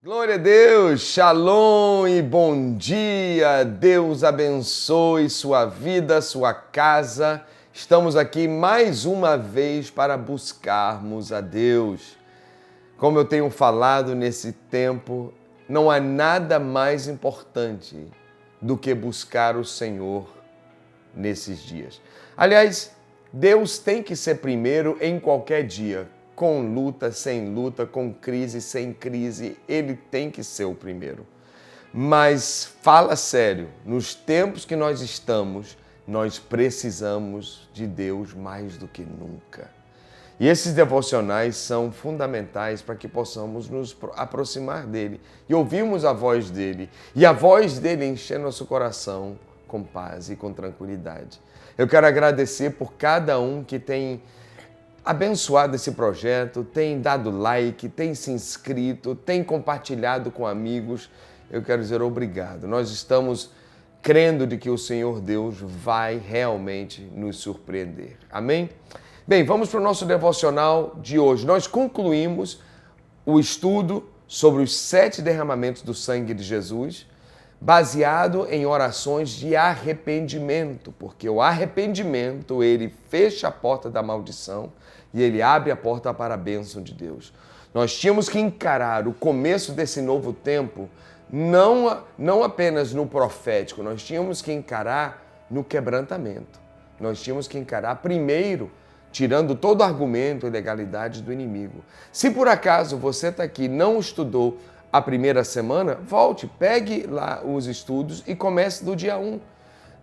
Glória a Deus, shalom e bom dia, Deus abençoe sua vida, sua casa. Estamos aqui mais uma vez para buscarmos a Deus. Como eu tenho falado nesse tempo, não há nada mais importante do que buscar o Senhor nesses dias. Aliás, Deus tem que ser primeiro em qualquer dia. Com luta, sem luta, com crise, sem crise, Ele tem que ser o primeiro. Mas fala sério, nos tempos que nós estamos, nós precisamos de Deus mais do que nunca. E esses devocionais são fundamentais para que possamos nos aproximar dEle e ouvirmos a voz dEle. E a voz dEle encher nosso coração com paz e com tranquilidade. Eu quero agradecer por cada um que tem abençoado esse projeto, tem dado like, tem se inscrito, tem compartilhado com amigos. Eu quero dizer obrigado. Nós estamos crendo de que o Senhor Deus vai realmente nos surpreender. Amém? Bem, vamos para o nosso devocional de hoje. Nós concluímos o estudo sobre os 7 derramamentos do sangue de Jesus, baseado em orações de arrependimento, porque o arrependimento, ele fecha a porta da maldição e ele abre a porta para a bênção de Deus. Nós tínhamos que encarar o começo desse novo tempo não apenas no profético, nós tínhamos que encarar no quebrantamento. Nós tínhamos que encarar primeiro tirando todo argumento e legalidade do inimigo. Se por acaso você está aqui e não estudou a primeira semana, volte, pegue lá os estudos e comece do dia 1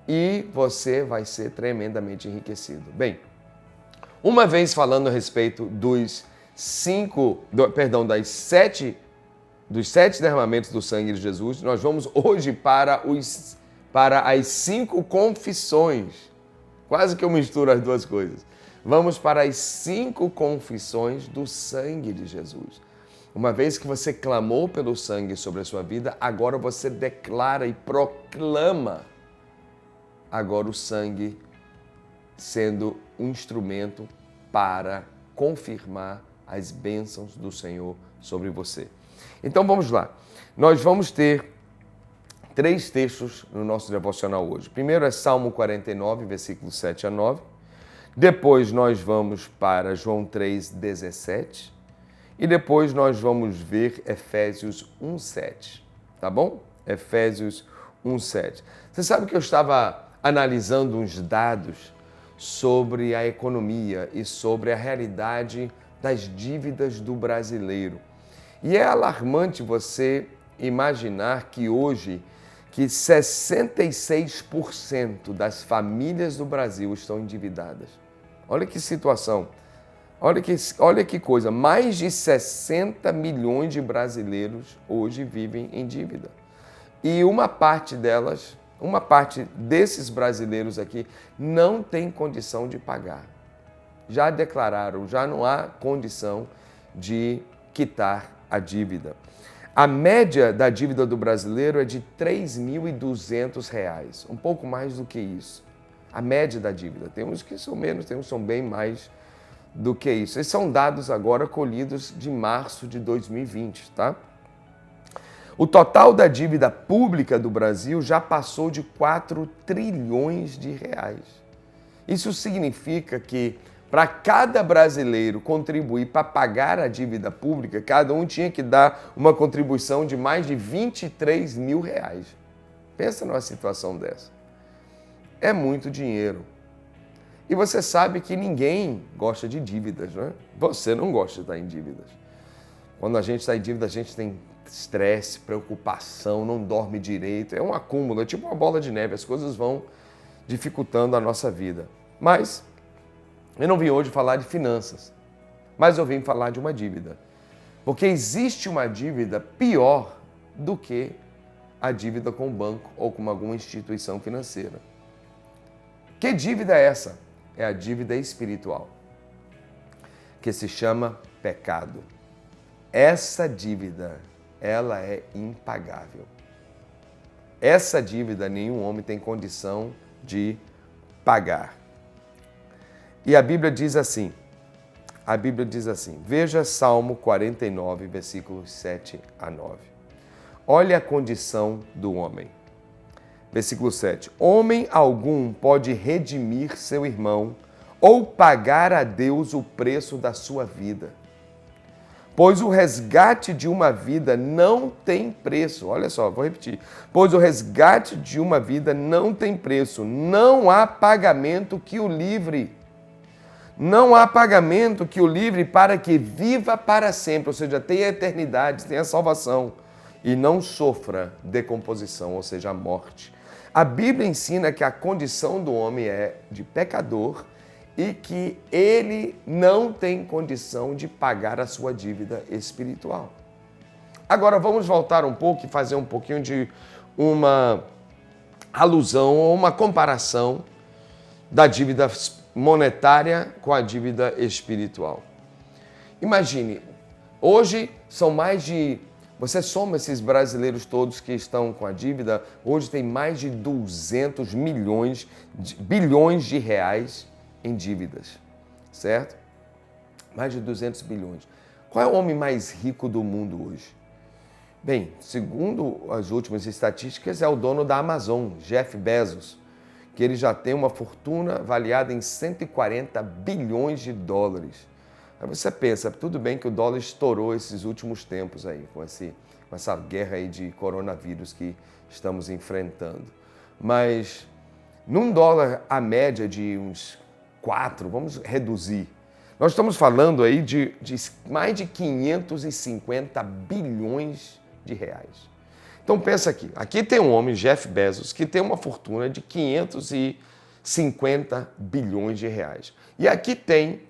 e você vai ser tremendamente enriquecido. Bem, uma vez falando a respeito dos 7 derramamentos do sangue de Jesus, nós vamos hoje para as 5 confissões. Quase que eu misturo as duas coisas. Vamos para as 5 confissões do sangue de Jesus. Uma vez que você clamou pelo sangue sobre a sua vida, agora você declara e proclama agora o sangue sendo um instrumento para confirmar as bênçãos do Senhor sobre você. Então vamos lá. Nós vamos ter 3 textos no nosso devocional hoje. Primeiro é Salmo 49, versículos 7 a 9. Depois nós vamos para João 3,17. E depois nós vamos ver Efésios 1,7. Tá bom? Efésios 1,7. Você sabe que eu estava analisando uns dados sobre a economia e sobre a realidade das dívidas do brasileiro. E é alarmante você imaginar que hoje 66% das famílias do Brasil estão endividadas. Olha que situação. Olha que coisa. Mais de 60 milhões de brasileiros hoje vivem em dívida. E uma parte desses brasileiros aqui não tem condição de pagar. Já declararam, já não há condição de quitar a dívida. A média da dívida do brasileiro é de R$ 3.200, um pouco mais do que isso. A média da dívida. Tem uns que são menos, tem uns que são bem mais do que isso. Esses são dados agora colhidos de março de 2020, tá? O total da dívida pública do Brasil já passou de 4 trilhões de reais. Isso significa que para cada brasileiro contribuir para pagar a dívida pública, cada um tinha que dar uma contribuição de mais de 23 mil reais. Pensa numa situação dessa. É muito dinheiro. E você sabe que ninguém gosta de dívidas, né? Você não gosta de estar em dívidas. Quando a gente está em dívida, a gente tem estresse, preocupação, não dorme direito. É um acúmulo, é tipo uma bola de neve. As coisas vão dificultando a nossa vida. Mas eu não vim hoje falar de finanças, mas eu vim falar de uma dívida. Porque existe uma dívida pior do que a dívida com o banco ou com alguma instituição financeira. Que dívida é essa? É a dívida espiritual, que se chama pecado. Essa dívida, ela é impagável. Essa dívida nenhum homem tem condição de pagar. E a Bíblia diz assim: A Bíblia diz assim, veja Salmo 49, versículos 7 a 9. Olha a condição do homem. Versículo 7. Homem algum pode redimir seu irmão ou pagar a Deus o preço da sua vida. Pois o resgate de uma vida não tem preço. Olha só, vou repetir. Pois o resgate de uma vida não tem preço. Não há pagamento que o livre. Não há pagamento que o livre para que viva para sempre, ou seja, tenha a eternidade, tenha a salvação e não sofra decomposição, ou seja, a morte. A Bíblia ensina que a condição do homem é de pecador e que ele não tem condição de pagar a sua dívida espiritual. Agora vamos voltar um pouco e fazer um pouquinho de uma alusão ou uma comparação da dívida monetária com a dívida espiritual. Imagine, hoje são mais de... Você soma esses brasileiros todos que estão com a dívida, hoje tem mais de 200 bilhões de reais em dívidas, certo? Mais de 200 bilhões. Qual é o homem mais rico do mundo hoje? Bem, segundo as últimas estatísticas, é o dono da Amazon, Jeff Bezos, que ele já tem uma fortuna avaliada em 140 bilhões de dólares. Aí você pensa, tudo bem que o dólar estourou esses últimos tempos aí, com essa guerra aí de coronavírus que estamos enfrentando. Mas num dólar a média de uns 4, vamos reduzir. Nós estamos falando aí de mais de 550 bilhões de reais. Então pensa aqui tem um homem, Jeff Bezos, que tem uma fortuna de 550 bilhões de reais. E aqui tem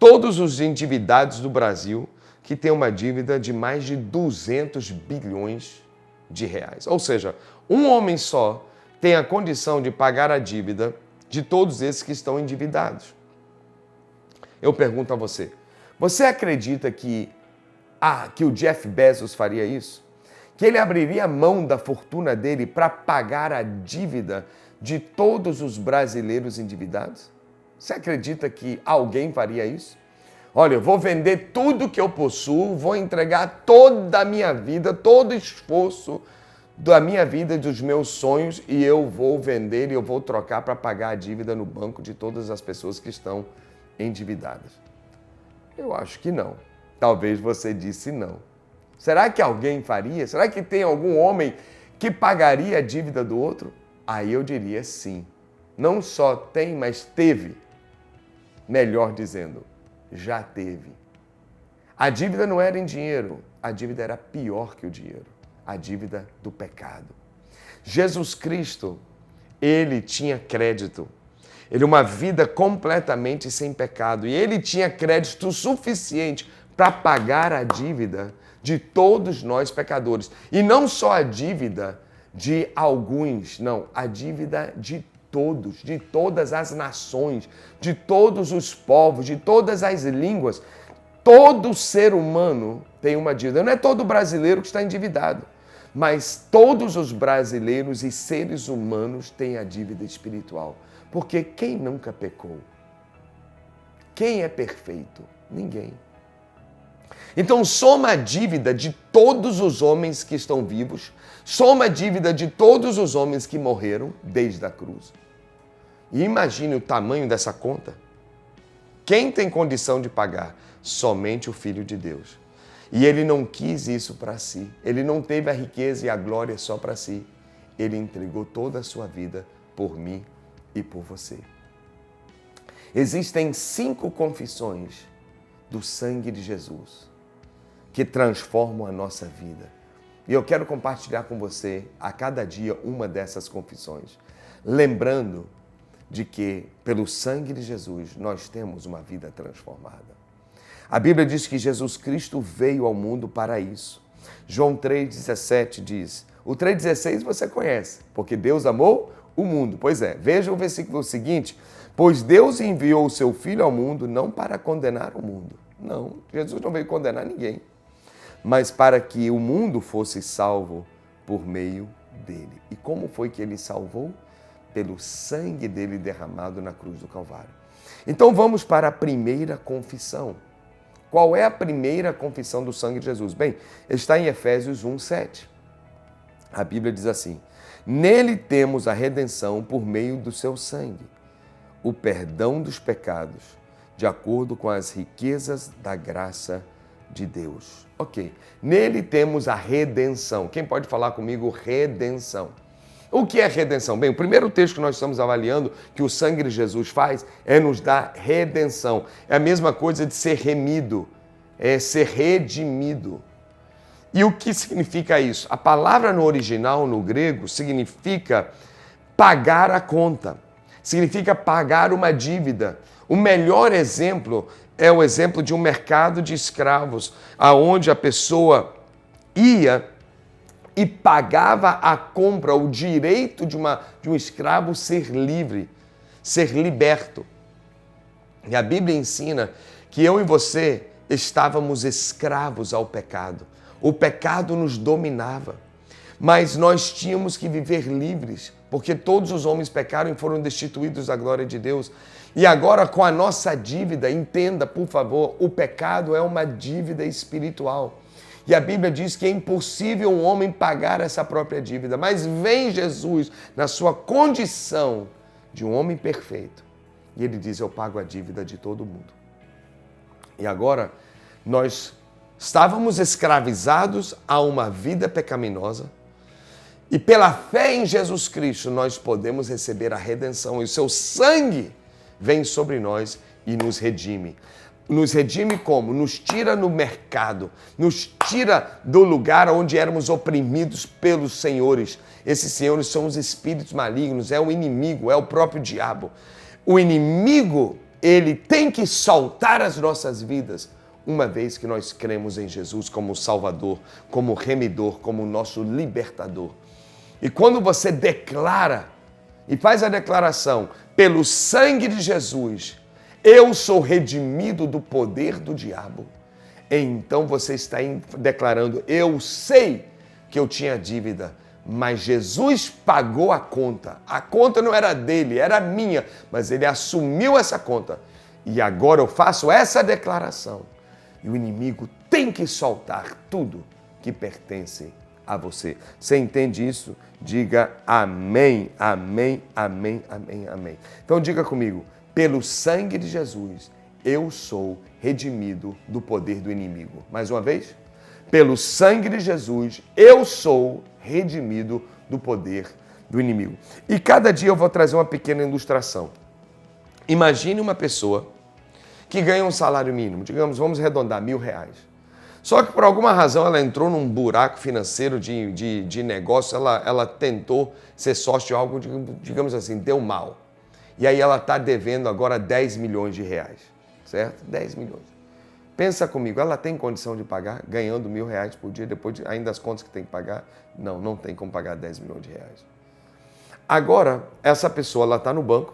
todos os endividados do Brasil que têm uma dívida de mais de 200 bilhões de reais. Ou seja, um homem só tem a condição de pagar a dívida de todos esses que estão endividados. Eu pergunto a você, você acredita que o Jeff Bezos faria isso? Que ele abriria mão da fortuna dele para pagar a dívida de todos os brasileiros endividados? Você acredita que alguém faria isso? Olha, eu vou vender tudo que eu possuo, vou entregar toda a minha vida, todo o esforço da minha vida e dos meus sonhos e eu vou vender e eu vou trocar para pagar a dívida no banco de todas as pessoas que estão endividadas. Eu acho que não. Talvez você disse não. Será que alguém faria? Será que tem algum homem que pagaria a dívida do outro? Aí eu diria sim. Não só tem, mas teve. Melhor dizendo, já teve. A dívida não era em dinheiro, a dívida era pior que o dinheiro. A dívida do pecado. Jesus Cristo, ele tinha crédito. Ele uma vida completamente sem pecado. E ele tinha crédito suficiente para pagar a dívida de todos nós pecadores. E não só a dívida de alguns, não, a dívida de todos, de todas as nações, de todos os povos, de todas as línguas. Todo ser humano tem uma dívida. Não é todo brasileiro que está endividado, mas todos os brasileiros e seres humanos têm a dívida espiritual. Porque quem nunca pecou? Quem é perfeito? Ninguém. Então soma a dívida de todos os homens que estão vivos, soma a dívida de todos os homens que morreram desde a cruz. E imagine o tamanho dessa conta. Quem tem condição de pagar? Somente o Filho de Deus. E ele não quis isso para si. Ele não teve a riqueza e a glória só para si. Ele entregou toda a sua vida por mim e por você. Existem 5 confissões do sangue de Jesus que transformam a nossa vida. E eu quero compartilhar com você a cada dia uma dessas confissões, lembrando de que pelo sangue de Jesus nós temos uma vida transformada. A Bíblia diz que Jesus Cristo veio ao mundo para isso. João 3,17 diz, o 3,16 você conhece, porque Deus amou o mundo. Pois é, veja o versículo seguinte, pois Deus enviou o seu Filho ao mundo não para condenar o mundo. Não, Jesus não veio condenar ninguém, mas para que o mundo fosse salvo por meio dele. E como foi que ele salvou? Pelo sangue dele derramado na cruz do Calvário. Então vamos para a primeira confissão. Qual é a primeira confissão do sangue de Jesus? Bem, está em Efésios 1:7. A Bíblia diz assim: nele temos a redenção por meio do seu sangue, o perdão dos pecados, de acordo com as riquezas da graça de Deus. Ok, nele temos a redenção. Quem pode falar comigo redenção? O que é redenção? Bem, o primeiro texto que nós estamos avaliando, que o sangue de Jesus faz, é nos dar redenção. É a mesma coisa de ser remido, é ser redimido. E o que significa isso? A palavra no original, no grego, significa pagar a conta, significa pagar uma dívida. O melhor exemplo é o exemplo de um mercado de escravos, aonde a pessoa ia e pagava a compra, o direito de um escravo ser livre, ser liberto. E a Bíblia ensina que eu e você estávamos escravos ao pecado. O pecado nos dominava, mas nós tínhamos que viver livres, porque todos os homens pecaram e foram destituídos da glória de Deus. E agora, com a nossa dívida, entenda, por favor, o pecado é uma dívida espiritual. E a Bíblia diz que é impossível um homem pagar essa própria dívida, mas vem Jesus na sua condição de um homem perfeito. E ele diz: eu pago a dívida de todo mundo. E agora, nós estávamos escravizados a uma vida pecaminosa e pela fé em Jesus Cristo nós podemos receber a redenção e o seu sangue vem sobre nós e nos redime. Nos redime como? Nos tira no mercado, nos tira do lugar onde éramos oprimidos pelos senhores. Esses senhores são os espíritos malignos, é o inimigo, é o próprio diabo. O inimigo, ele tem que soltar as nossas vidas, uma vez que nós cremos em Jesus como Salvador, como Remidor, como nosso Libertador. E quando você declara e faz a declaração, pelo sangue de Jesus, eu sou redimido do poder do diabo, então você está declarando: eu sei que eu tinha dívida, mas Jesus pagou a conta. A conta não era dele, era minha, mas ele assumiu essa conta. E agora eu faço essa declaração. E o inimigo tem que soltar tudo que pertence a você. Você entende isso? Diga amém, amém, amém, amém, amém. Então diga comigo: pelo sangue de Jesus, eu sou redimido do poder do inimigo. Mais uma vez. Pelo sangue de Jesus, eu sou redimido do poder do inimigo. E cada dia eu vou trazer uma pequena ilustração. Imagine uma pessoa que ganha um salário mínimo, digamos, vamos arredondar, R$1.000. Só que por alguma razão ela entrou num buraco financeiro de negócio, ela tentou ser sócio de algo, digamos assim, deu mal. E aí ela está devendo agora R$10 milhões, certo? 10 milhões. Pensa comigo, ela tem condição de pagar ganhando R$1.000 por dia, depois ainda as contas que tem que pagar? Não, não tem como pagar R$10 milhões. Agora, essa pessoa, ela está no banco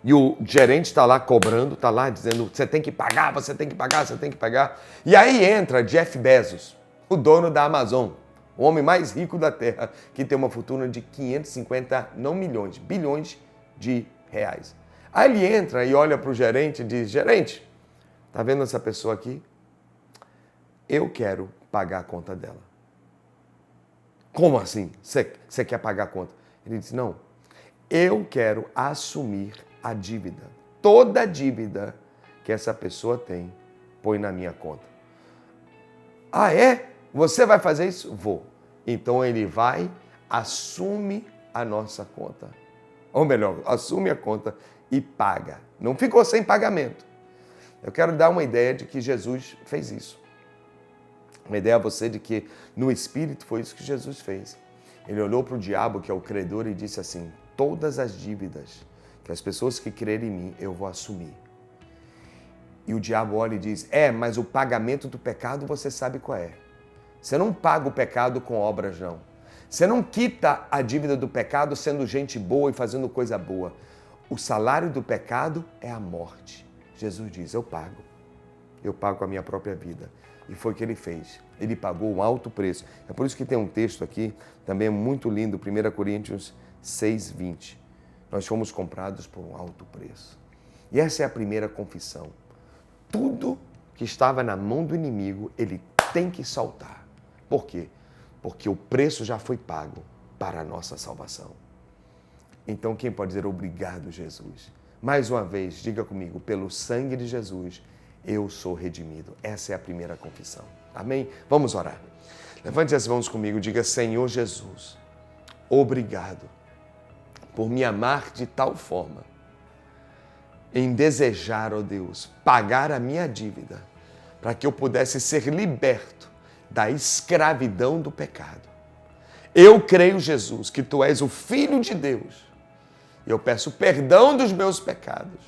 e o gerente está lá cobrando, está lá dizendo: você tem que pagar, você tem que pagar, você tem que pagar. E aí entra Jeff Bezos, o dono da Amazon, o homem mais rico da Terra, que tem uma fortuna de 550, não milhões, bilhões de reais. Aí ele entra e olha para o gerente e diz: gerente, tá vendo essa pessoa aqui? Eu quero pagar a conta dela. Como assim? Você quer pagar a conta? Ele disse: não, eu quero assumir a dívida. Toda dívida que essa pessoa tem, põe na minha conta. Ah, é? Você vai fazer isso? Vou. Então ele vai, assume a nossa conta. Ou melhor, assume a conta e paga. Não ficou sem pagamento. Eu quero dar uma ideia de que Jesus fez isso. Uma ideia a você de que no Espírito foi isso que Jesus fez. Ele olhou para o diabo, que é o credor, e disse assim: todas as dívidas que as pessoas que crerem em mim, eu vou assumir. E o diabo olha e diz: mas o pagamento do pecado você sabe qual é. Você não paga o pecado com obras, não. Você não quita a dívida do pecado sendo gente boa e fazendo coisa boa. O salário do pecado é a morte. Jesus diz: eu pago com a minha própria vida. E foi o que ele fez. Ele pagou um alto preço. É por isso que tem um texto aqui, também muito lindo, 1 Coríntios 6:20. Nós fomos comprados por um alto preço. E essa é a primeira confissão. Tudo que estava na mão do inimigo, ele tem que soltar. Por quê? Porque o preço já foi pago para a nossa salvação. Então, quem pode dizer obrigado, Jesus? Mais uma vez, diga comigo, pelo sangue de Jesus, eu sou redimido. Essa é a primeira confissão. Amém? Vamos orar. Levante as mãos comigo e diga, Senhor Jesus, obrigado por me amar de tal forma, em desejar, ó Deus, pagar a minha dívida, para que eu pudesse ser liberto da escravidão do pecado. Eu creio, Jesus, que Tu és o Filho de Deus. E eu peço perdão dos meus pecados.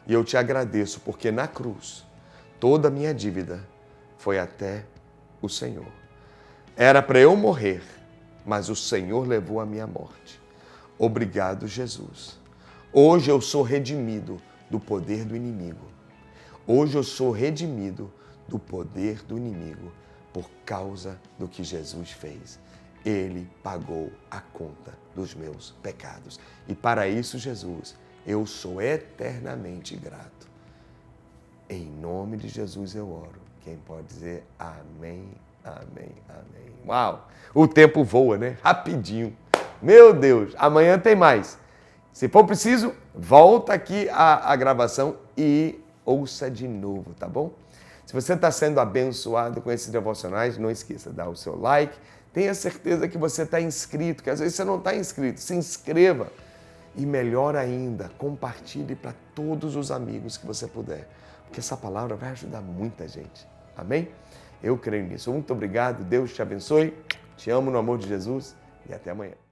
E eu Te agradeço, porque na cruz, toda a minha dívida foi até o Senhor. Era para eu morrer, mas o Senhor levou a minha morte. Obrigado, Jesus. Hoje eu sou redimido do poder do inimigo. Hoje eu sou redimido do poder do inimigo por causa do que Jesus fez. Ele pagou a conta dos meus pecados. E para isso, Jesus, eu sou eternamente grato. Em nome de Jesus eu oro. Quem pode dizer amém, amém, amém. Uau! O tempo voa, né? Rapidinho. Meu Deus, amanhã tem mais. Se for preciso, volta aqui a gravação e ouça de novo, tá bom? Se você está sendo abençoado com esses devocionais, não esqueça, dá o seu like. Tenha certeza que você está inscrito, que às vezes você não está inscrito. Se inscreva. E melhor ainda, compartilhe para todos os amigos que você puder. Porque essa palavra vai ajudar muita gente. Amém? Eu creio nisso. Muito obrigado. Deus te abençoe. Te amo no amor de Jesus. E até amanhã.